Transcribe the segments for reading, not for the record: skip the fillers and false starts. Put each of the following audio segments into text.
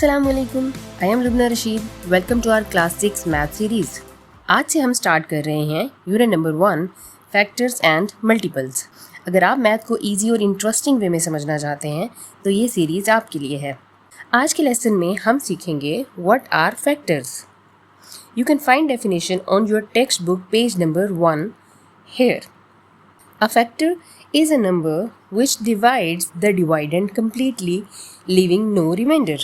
अस्सलामुअलैकुम, I am Lubna Rashid. Welcome to our class 6 math series. आज से हम स्टार्ट कर रहे हैं unit number 1 factors and multiples. अगर आप मैथ को इजी और इंटरेस्टिंग वे में समझना चाहते हैं तो ये सीरीज़ आपके लिए है। आज के लेसन में हम सीखेंगे what are factors. You can find definition on your text book page number 1 here. A factor is a number which divides the dividend completely, leaving no remainder.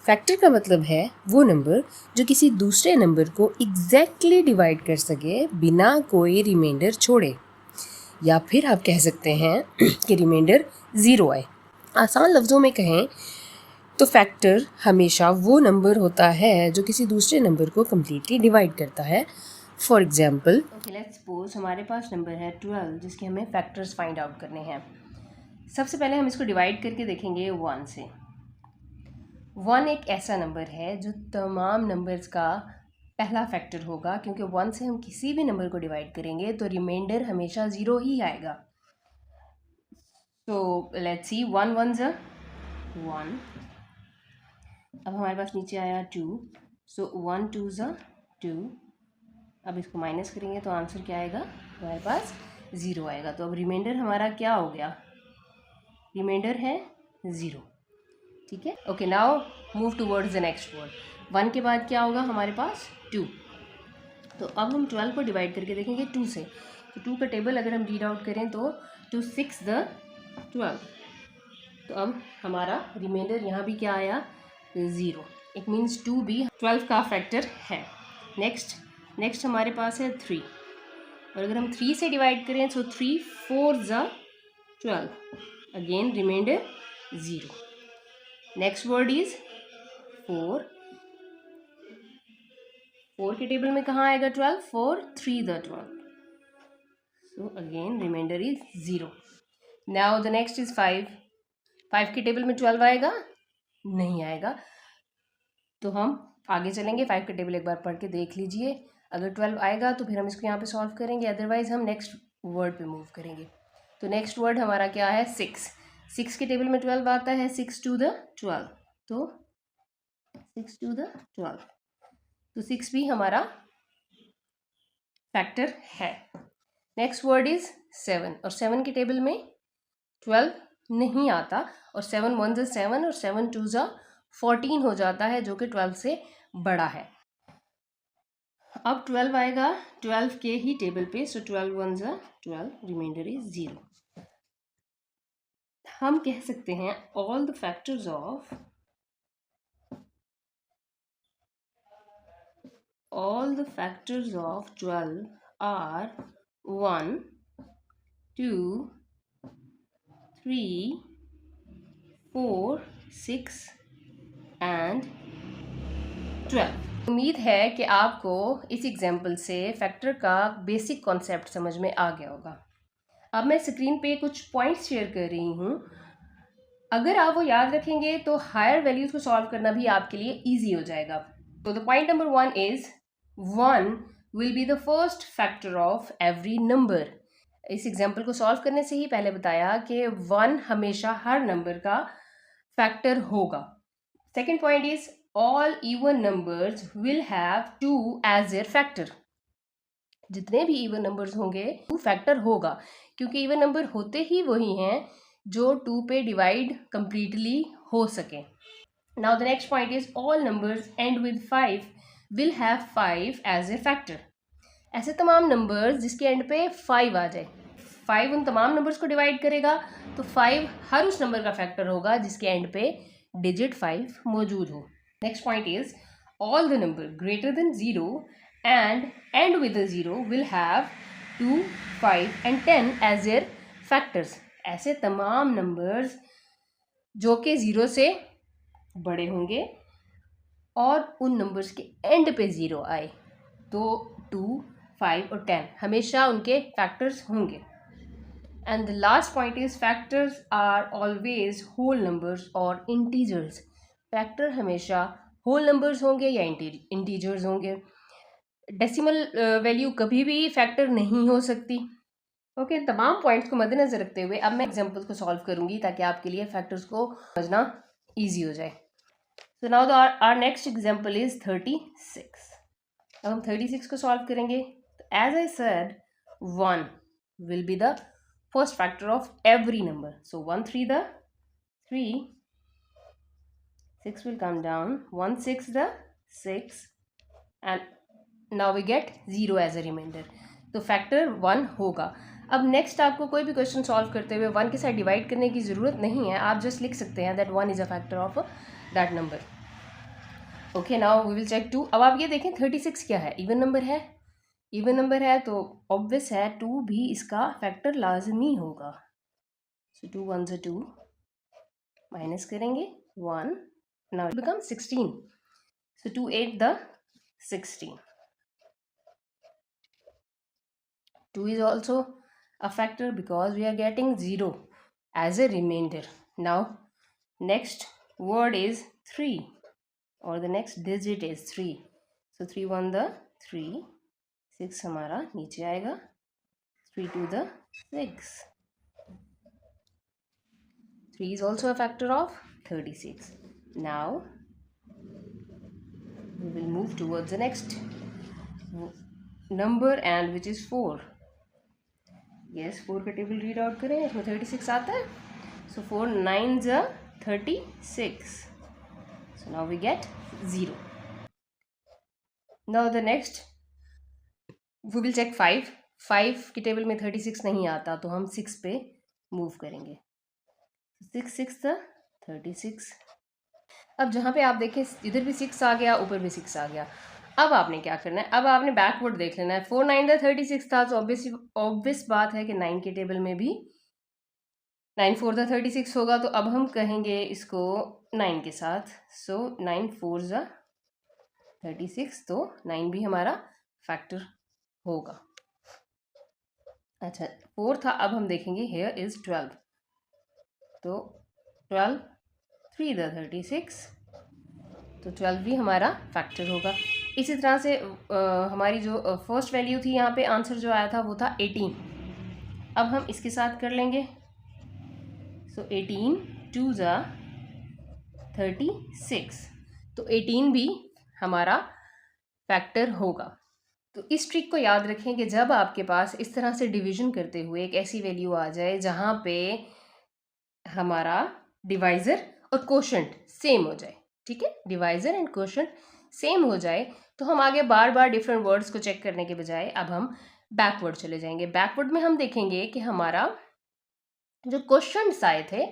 Factor का मतलब है वो नंबर जो किसी दूसरे नंबर को एग्जैक्टली डिवाइड कर सके बिना कोई रिमाइंडर छोड़े, या फिर आप कह सकते हैं कि रिमाइंडर ज़ीरो आए। आसान लफ्ज़ों में कहें तो फैक्टर हमेशा वो नंबर होता है जो किसी दूसरे नंबर को कम्प्लीटली डिवाइड करता है। For example, okay let's suppose हमारे पास नंबर है 12 जिसके हमें फैक्टर्स फाइंड आउट करने हैं। सबसे पहले हम इसको डिवाइड करके देखेंगे 1 से। 1 एक ऐसा नंबर है जो तमाम नंबर्स का पहला फैक्टर होगा, क्योंकि 1 से हम किसी भी नंबर को डिवाइड करेंगे तो रिमाइंडर हमेशा ज़ीरो ही आएगा। तो लेट्स सी 1 1 ज़ा 1। अब हमारे पास नीचे आया 2, सो 1 2 ज़ा 2। अब इसको माइनस करेंगे तो आंसर क्या आएगा, हमारे पास ज़ीरो आएगा। तो अब रिमाइंडर हमारा क्या हो गया, रिमाइंडर है ज़ीरो। ठीक है, okay now move towards the next word. 1 के बाद क्या होगा हमारे पास 2। तो अब हम 12 को डिवाइड करके देखेंगे 2 से। तो 2 का टेबल अगर हम रीड आउट करें तो 2 6 द 12। तो अब हमारा रिमाइंडर यहाँ भी क्या आया, ज़ीरो। इट मीन्स 2 भी 12 का फैक्टर है। नेक्स्ट हमारे पास है 3, और अगर हम 3 से डिवाइड करें तो 3 4 ज़ा 12, again remainder zero. Next word is 4। 4 के टेबल में कहाँ आएगा 12, 4 3 the 12, so again remainder is zero. Now the next is 5। 5 के टेबल में 12 आएगा, नहीं आएगा। तो हम आगे चलेंगे, 5 का टेबल एक बार पढ़ के देख लीजिए। अगर 12 आएगा तो फिर हम इसको यहाँ पे सॉल्व करेंगे, अदरवाइज हम नेक्स्ट वर्ड पे मूव करेंगे। तो नेक्स्ट वर्ड हमारा क्या है 6। 6 के टेबल में 12 आता है, 6 2 द 12, तो 6 2 द 12, तो 6 भी हमारा फैक्टर है। नेक्स्ट वर्ड इज 7, और 7 के टेबल में 12 नहीं आता, और 7 1 ज़ा 7 और 7 2 ज़ा 14 हो जाता है, जो कि 12 से बड़ा है। अब 12 आएगा 12 के ही टेबल पे, सो 12 1 ज़ा 12, रिमाइंडर इज ज़ीरो। हम कह सकते हैं all the factors of all the factors of 12 are 1 2 3 4 6 and 12। उम्मीद है कि आपको इस एग्जाम्पल से फैक्टर का बेसिक कॉन्सेप्ट समझ में आ गया होगा। अब मैं स्क्रीन पे कुछ पॉइंट्स शेयर कर रही हूँ। अगर आप वो याद रखेंगे तो हायर वैल्यूज़ को सॉल्व करना भी आपके लिए ईजी हो जाएगा। तो the point number 1 is 1 will be the first factor of every number। इस एग्जाम्पल को सॉल्व करने से ही पहले बताया कि 1 हमेशा हर नंबर का फैक्टर होगा। Second point is all even numbers will have 2 as their factor. जितने भी इवन नंबर्स होंगे 2 फैक्टर होगा, क्योंकि इवन नंबर होते ही वही हैं जो 2 पे डिवाइड कंप्लीटली हो सके। Now the next point is all numbers end with 5 will have 5 as a factor. ऐसे तमाम नंबर्स जिसके एंड पे 5 आ जाए, 5 उन तमाम नंबर्स को डिवाइड करेगा, तो 5 हर उस नंबर का फैक्टर होगा जिसके एंड पे डिजिट 5 मौजूद हो। Next point is all the number greater than 0 end with 0 will have 2 5 and 10 as their factors. ऐसे तमाम नंबर्स जो कि 0 से बड़े होंगे और उन नंबर्स के एंड पे 0 आए, तो 2 5 और 10 हमेशा उनके फैक्टर्स होंगे। And the last point is factors are always whole numbers और इंटीजर्स। फैक्टर हमेशा होल नंबर्स होंगे या इंटीजर्स होंगे। डेसिमल वैल्यू कभी भी फैक्टर नहीं हो सकती। ओके, तमाम पॉइंट्स को मद्देनजर रखते हुए अब मैं एग्जांपल्स को सॉल्व करूंगी ताकि आपके लिए फैक्टर्स को समझना ईजी हो जाए। So now our next example is 36. अब हम 36 को सॉल्व करेंगे. As I said 1 will be the first factor of every number. So 1 3 the 3, 6 will come down, 1 6 the 6, and now we get 0 as a remainder. तो factor 1 होगा. अब next आपको कोई भी क्वेश्चन सॉल्व करते हुए 1 के साथ डिवाइड करने की ज़रूरत नहीं है. आप जस्ट लिख सकते हैं that 1 is a factor of that number. Okay, now we will check 2. अब आप ये देखें 36 क्या है, इवन नंबर है. इवन नंबर है तो ऑब्वियस है 2 भी इसका फैक्टर लाजमी होगा. सो 2 1 से 2 माइनस करेंगे 1, now it become 16. So 2 8 the 16. 2 is also a factor because we are getting 0 as a remainder. Now next word is 3, or the next digit is 3. So 3 1 the 3, 6 हमारा नीचे आएगा, 3 2 the 6. 3 is also a factor of 36. Now we will move towards the next number, and which is 4. Yes, 4 का table read out करें, इसमें 36 आता है. So 4 9s are 36. So now we get 0. Now the next we will check 5. 5 की table में 36 नहीं आता तो हम 6 पे मूव करेंगे. 6 6 the 36. अब जहाँ पे आप देखें इधर भी 6 आ गया, ऊपर भी 6 आ गया. अब आपने क्या करना है, अब आपने बैकवर्ड देख लेना है. 4 9 the 36 था तो ऑब्वियस बात है कि 9 के टेबल में भी 9 4 the 36 होगा. तो अब हम कहेंगे इसको 9 के साथ. सो 9 4 the 36, तो 9 भी हमारा फैक्टर होगा. अच्छा 4 था, अब हम देखेंगे हेयर इज 12. तो 12 3 the 36, तो 12 भी हमारा फैक्टर होगा. इसी तरह से हमारी जो फर्स्ट वैल्यू थी यहाँ पे आंसर जो आया था वो था 18. अब हम इसके साथ कर लेंगे. सो 18 2 the 36, तो 18 भी हमारा फैक्टर होगा. तो इस ट्रिक को याद रखें कि जब आपके पास इस तरह से डिवीजन करते हुए एक ऐसी वैल्यू आ जाए जहाँ पे हमारा डिवाइज़र और कोशेंट सेम हो जाए, ठीक है, डिवाइज़र एंड कोशेंट सेम हो जाए, तो हम आगे बार बार डिफरेंट वर्ड्स को चेक करने के बजाय अब हम बैकवर्ड चले जाएंगे. बैकवर्ड में हम देखेंगे कि हमारा जो क्वेश्चंस आए थे,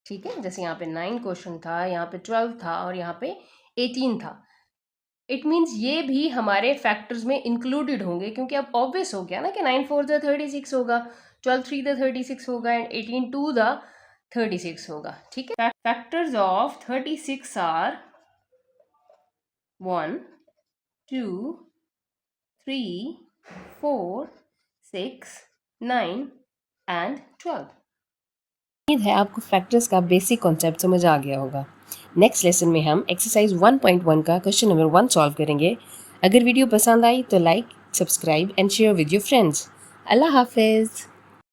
ठीक है, जैसे यहाँ पे 9 क्वेश्चन था, यहाँ पे 12 था और यहाँ पे 18 था. इट मीन्स ये भी हमारे फैक्टर्स में इंक्लूडेड होंगे, क्योंकि अब ऑब्वियस हो गया ना कि 9 4 the 36 होगा, 12 3 the 36 होगा एंड 18 2 the 36 होगा. ठीक है, फैक्टर्स ऑफ 36 आर 1 2 3 4 6 9 एंड 12. उम्मीद है आपको फैक्टर्स का बेसिक कॉन्सेप्ट समझ आ गया होगा. नेक्स्ट लेसन में हम एक्सरसाइज 1.1 का क्वेश्चन नंबर 1 सॉल्व करेंगे. अगर वीडियो पसंद आई तो like, subscribe and share with your friends. अल्लाह हाफिज़.